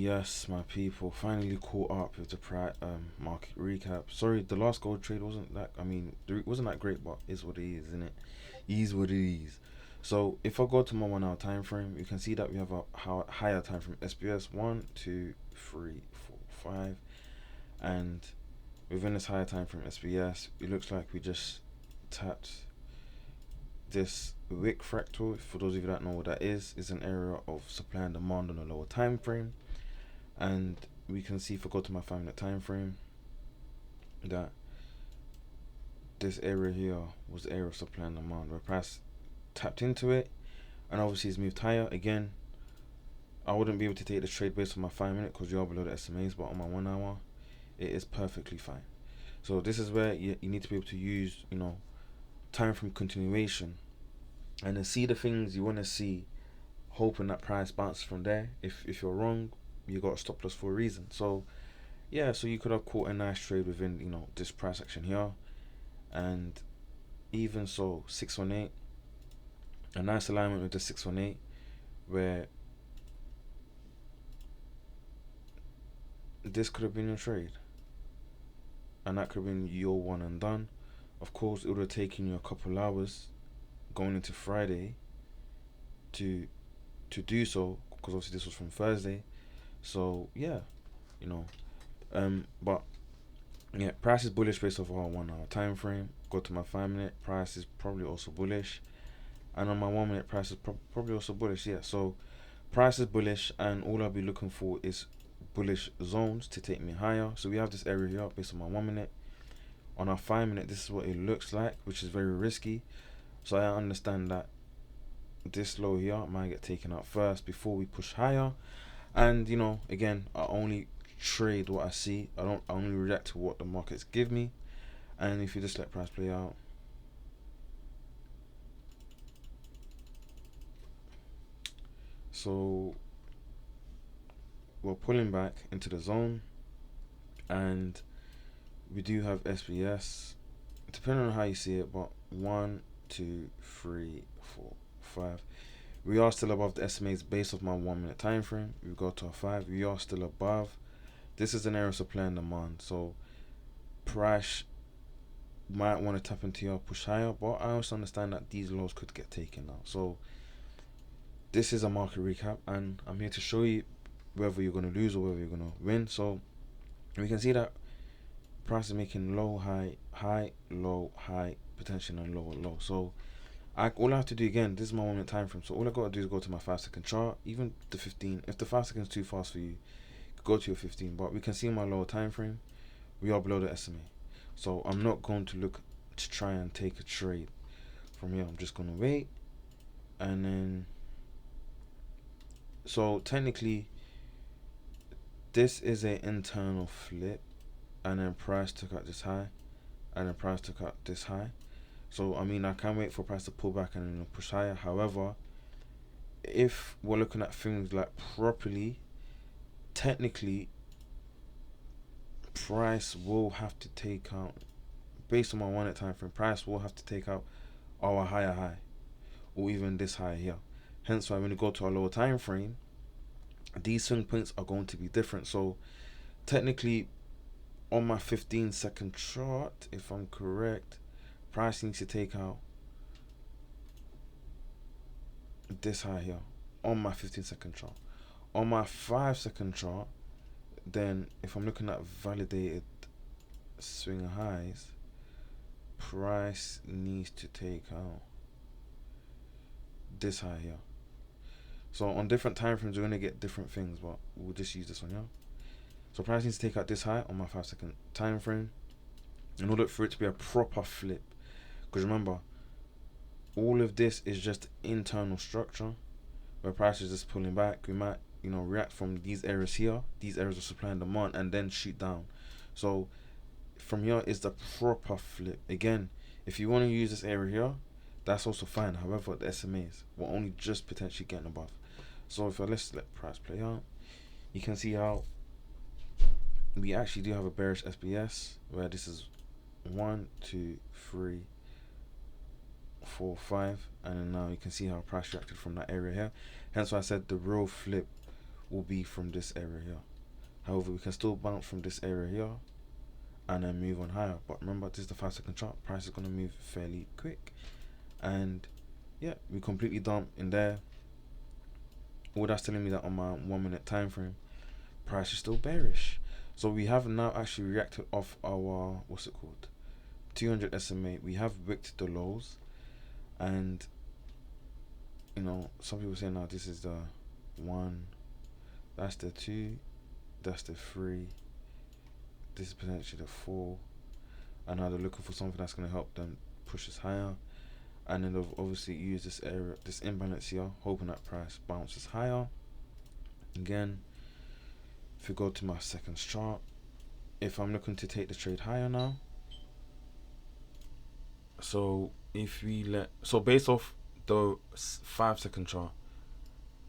Yes, my people, finally caught up with the market recap. Sorry, the last gold trade wasn't that. I mean, it wasn't that great, but it's what it is, isn't it? Is what it is. So if I go to my 1 hour time frame, you can see that we have a higher time frame SBS 1, 2, 3, 4, 5, and within this higher time frame SBS, it looks like we just tapped this wick fractal. For those of you that know what that is an area of supply and demand on a lower time frame. And we can see, if I go to my 5 minute time frame, that this area here was the area of supply and demand where price tapped into it, and obviously it's moved higher again. I wouldn't be able to take this trade based on my 5 minute because you are below the SMAs, but on my 1 hour it is perfectly fine. So this is where you need to be able to use, time from continuation and then see the things you want to see, hoping that price bounces from there. If you're wrong, you got a stop loss for a reason. So yeah, so you could have caught a nice trade within, this price action here. And even so, 618, a nice alignment with the 618, where this could have been your trade, and that could have been your one and done. Of course, it would have taken you a couple hours going into Friday to do so, because obviously this was from Thursday. So yeah, you know, but yeah, price is bullish based off our 1 hour time frame. Go to my 5 minute, price is probably also bullish, and on my 1 minute, price is probably also bullish. Yeah, so price is bullish, and all I'll be looking for is bullish zones to take me higher. So we have this area here based on my 1 minute. On our 5 minute, this is what it looks like, which is very risky. So I understand that this low here might get taken out first before we push higher. And again, I only trade what I see. I only react to what the markets give me. And if you just let price play out, so we're pulling back into the zone, and we do have SBS, depending on how you see it, but 1, 2, 3, 4, 5. We are still above the estimates based off my 1 minute time frame. We go to a 5, we are still above. This is an area of supply and demand, so price might want to tap into your push higher, but I also understand that these lows could get taken out. So this is a market recap, and I'm here to show you whether you're going to lose or whether you're going to win. So we can see that price is making low, high, high, low, high, potential, and lower, low. So all I have to do, again, this is my 1 minute time frame, so all I got to do is go to my 5 second chart, even the 15. If the 5 seconds is too fast for you, go to your 15. But we can see my lower time frame, we are below the SMA. So I'm not going to look to try and take a trade from here. I'm just going to wait. And then, so technically, this is an internal flip, and then price took out this high, and then price took out this high. So I mean, I can wait for price to pull back and then push higher. However, if we're looking at things like properly, technically, price will have to take out, based on my 1 minute time frame, price will have to take out our higher high, or even this high here. Hence why when you go to a lower time frame, these swing points are going to be different. So technically, on my 15 second chart, if I'm correct, price needs to take out this high here on my 15 second chart. On my 5 second chart, then if I'm looking at validated swing highs, price needs to take out this high here. So on different time frames, we're going to get different things, but we'll just use this one here. So price needs to take out this high on my 5 second time frame in order for it to be a proper flip. Because remember, all of this is just internal structure where price is just pulling back. We might, react from these areas here, these areas of supply and demand, and then shoot down. So from here is the proper flip. Again, if you want to use this area here, that's also fine. However, the SMAs will only just potentially getting above. So if let's let price play out, you can see how we actually do have a bearish SBS where this is 1, 2, 3, 4, 5, and then now you can see how price reacted from that area here. Hence why I said the real flip will be from this area here. However, we can still bounce from this area here and then move on higher. But remember, this is the 5-second chart. Price is going to move fairly quick. And yeah, we completely dump in there. All that's telling me that on my 1 minute time frame, price is still bearish. So we have now actually reacted off our, what's it called, 200 SMA. We have wicked the lows, and you know, some people say now this is the 1, that's the 2, that's the 3, this is potentially the 4, and now they're looking for something that's going to help them push us higher. And then they've obviously used this area, this imbalance here, hoping that price bounces higher. Again, if we go to my second chart, if I'm looking to take the trade higher now, so if we so based off the 5-second chart,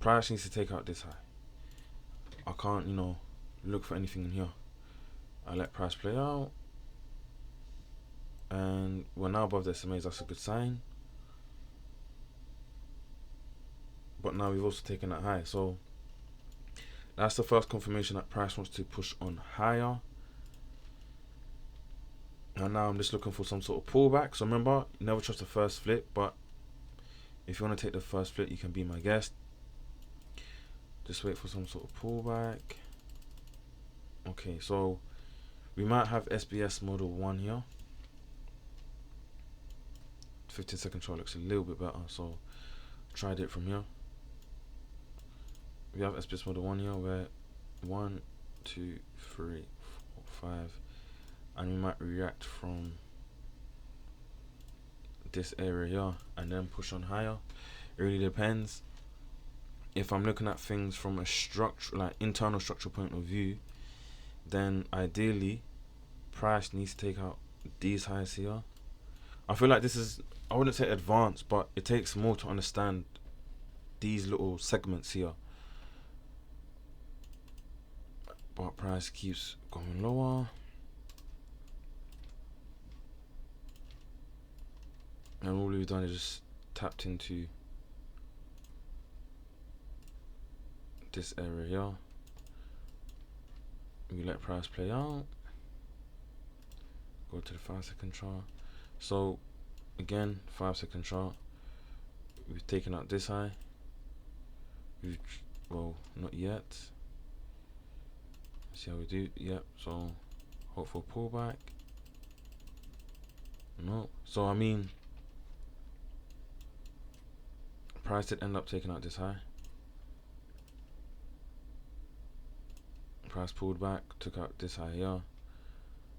price needs to take out this high. I can't, you know, look for anything in here. I let price play out, and we're now above the SMAs. That's a good sign. But now we've also taken that high, so that's the first confirmation that price wants to push on higher. And now I'm just looking for some sort of pullback. So remember, never trust the first flip, but if you want to take the first flip, you can be my guest. Just wait for some sort of pullback. Okay, so we might have SBS model 1 here. 15-second chart looks a little bit better, so tried it from here. We have SBS model 1 here, where 1, 2, 3, 4, 5, and we might react from this area here and then push on higher. It really depends. If I'm looking at things from a structure, like internal structural point of view, then ideally price needs to take out these highs here. I feel like this is, I wouldn't say advanced, but it takes more to understand these little segments here. But price keeps going lower, and all we've done is just tapped into this area here. We let price play out, go to the 5-second chart. So again, 5-second chart, we've taken out this high. Well, not yet. See how we do. Yep. So hope for pullback. No. So I mean, price did end up taking out this high. Price pulled back, took out this high here.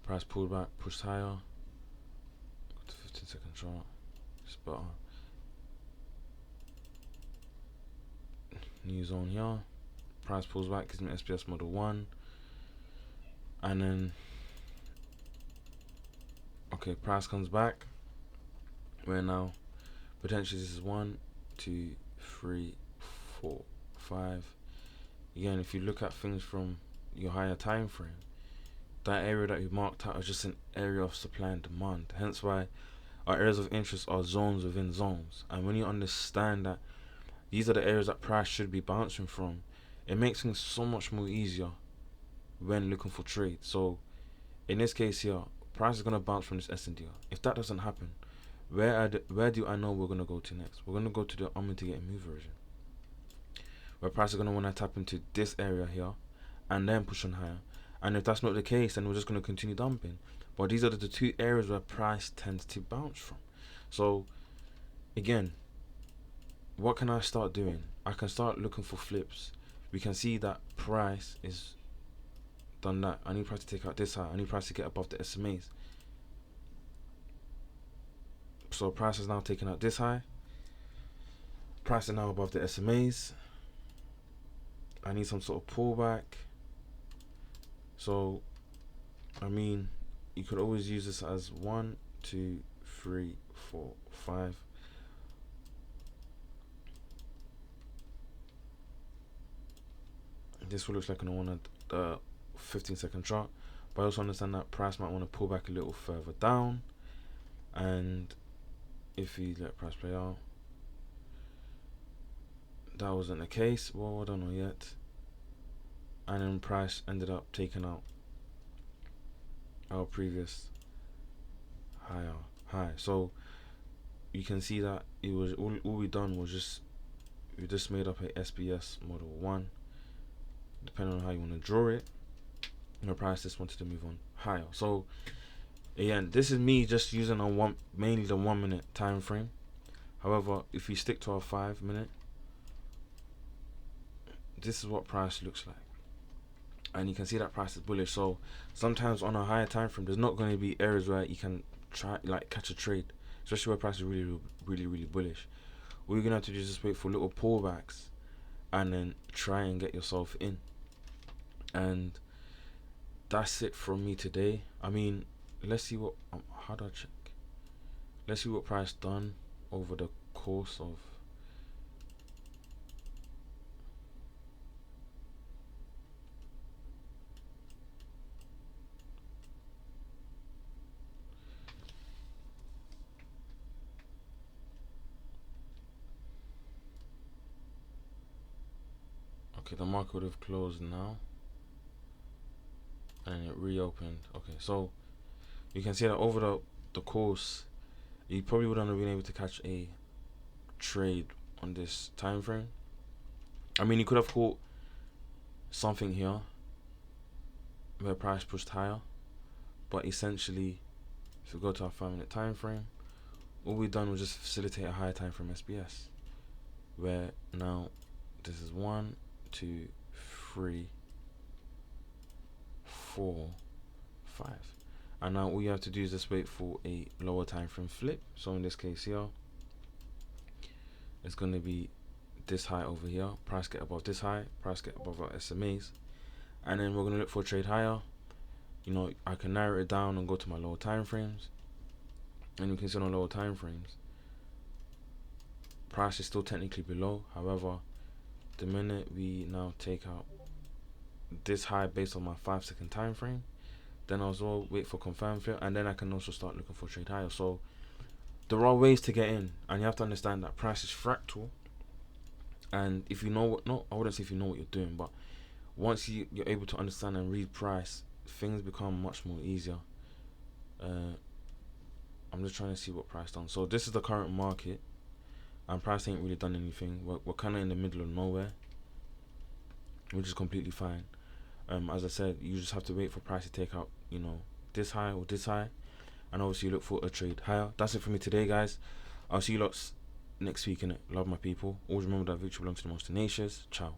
Price pulled back, pushed higher. Go to 15-second chart. It's better. New zone here. Price pulls back, gives me SPS model 1. And then, okay, price comes back. Where now, potentially this is 1, 2, 3, 4, 5. Again, if you look at things from your higher time frame, that area that you marked out is just an area of supply and demand. Hence why our areas of interest are zones within zones. And when you understand that these are the areas that price should be bouncing from, it makes things so much more easier when looking for trade. So in this case here, price is going to bounce from this S&D. If that doesn't happen, where do I know we're going to go to next? We're going to go to the unmitigated move version, where price is going to want to tap into this area here and then push on higher. And if that's not the case, then we're just going to continue dumping. But these are the two areas where price tends to bounce from. So again, what can I start doing? I can start looking for flips. We can see that price is done that. I need price to take out this high. I need price to get above the SMAs. So price is now taking out this high. Price is now above the SMAs. I need some sort of pullback. So I mean, you could always use this as 1, 2, 3, 4, 5. This will look like on a 15-second chart, but I also understand that price might want to pull back a little further down. And if we let price play out, that wasn't the case. Well, I don't know yet. and then price ended up taking out our previous higher high. So you can see that it was all we done was we just made up a SBS model 1, depending on how you want to draw it. The price just wanted to move on higher. So again, this is me just using mainly the 1 minute time frame. However, if you stick to our 5 minute, this is what price looks like, and you can see that price is bullish. So sometimes on a higher time frame, there's not going to be areas where you can try catch a trade, especially where price is really bullish. All you're gonna have to do is just wait for little pullbacks and then try and get yourself in. And that's it from me today. I mean, let's see what how do I check? Let's see what price done over the course of okay, the market would have closed now and it reopened. Okay, so you can see that over the course, you probably wouldn't have been able to catch a trade on this time frame. I mean, you could have caught something here where price pushed higher, but essentially, if we go to our 5 minute time frame, all we've done was just facilitate a higher time frame SBS, where now this is 1, 2, 3, 4, 5, and now all you have to do is just wait for a lower time frame flip. So in this case here, it's going to be this high over here, price get above this high, price get above our SMAs, and then we're going to look for a trade higher. You know, I can narrow it down and go to my lower time frames, and you can see on lower time frames, price is still technically below. However, the minute we now take out this high based on my 5-second time frame, then I'll also wait for confirm fill, and then I can also start looking for trade higher. So there are ways to get in, and you have to understand that price is fractal. And if you know what, no, I wouldn't say if you know what you're doing, but once you're able to understand and read price, things become much more easier. I'm just trying to see what price done. So this is the current market, and price ain't really done anything. We're kind of in the middle of nowhere, which is completely fine. As I said, you just have to wait for price to take out, you know, this high or this high, and obviously look for a trade higher. That's it for me today, guys. I'll see you lots next week, innit? Love my people. Always remember that victory belongs to the most tenacious. Ciao.